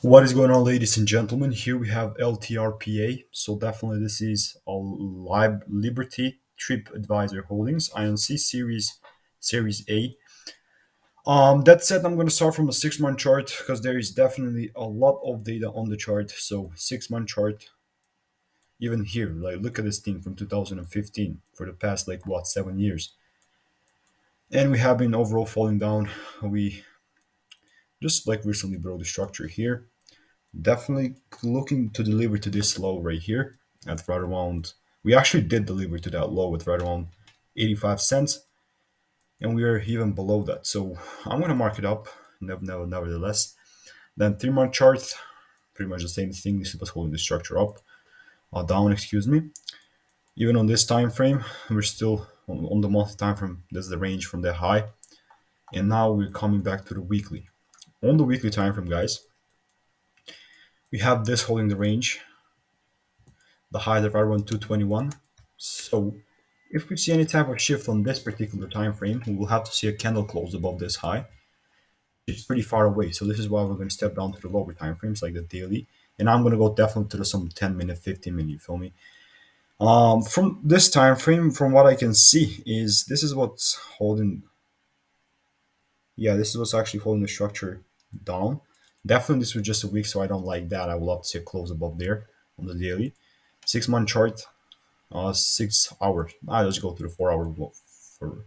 What is going on, ladies and gentlemen? Here we have LTRPA. So definitely this is a Liberty Tripadvisor Holdings INC Series A. That said, I'm going to start from a 6 month chart because there is definitely a lot of data on the chart. So 6 month chart, even here, like look at this thing from 2015 for the past 7 years, and we have been overall falling down. We just recently broke the structure here. Definitely looking to deliver to this low right here at right around. We actually did deliver to that low at right around 85 cents, and we are even below that. So I'm going to mark it up, nevertheless. Then 3 month chart, pretty much the same thing. This was holding the structure up, down, excuse me. Even on this time frame, we're still on the monthly time frame. This is the range from the high, and now we're coming back to the weekly. On the weekly time frame, guys, we have this holding the range, the high of around 221. So if we see any type of shift on this particular time frame, we will have to see a candle close above this high. It's pretty far away. So this is why we're going to step down to the lower time frames like the daily. And I'm going to go definitely to some 10 minute, 15 minute, you feel me? From this time frame, from what I can see, is this is what's holding. Yeah, this is what's actually holding the structure down. Definitely, this was just a week, so I don't like that. I would love to see a close above there on the daily. 6 month chart, 6 hours. I just go to the 4 hour for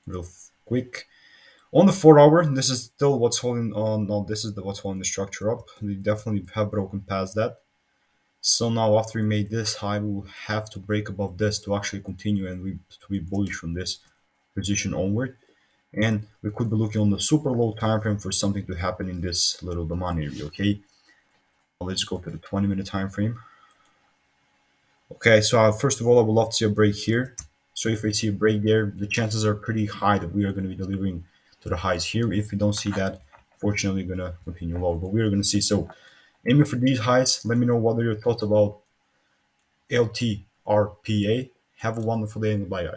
real quick. On the 4 hour, this is still what's holding on. No, this is what's holding the structure up. We definitely have broken past that. So now after we made this high, we will have to break above this to actually continue and to be bullish from this position onward. And we could be looking on the super low time frame for something to happen in this little demand area. Okay, let's go to the 20 minute time frame. Okay, so first of all, I would love to see a break here. So if we see a break there, the chances are pretty high that we are going to be delivering to the highs here. If we don't see that, fortunately, we're going to continue low. But we are going to see. So aiming for these highs. Let me know what are your thoughts about LTRPA. Have a wonderful day and goodbye, guys.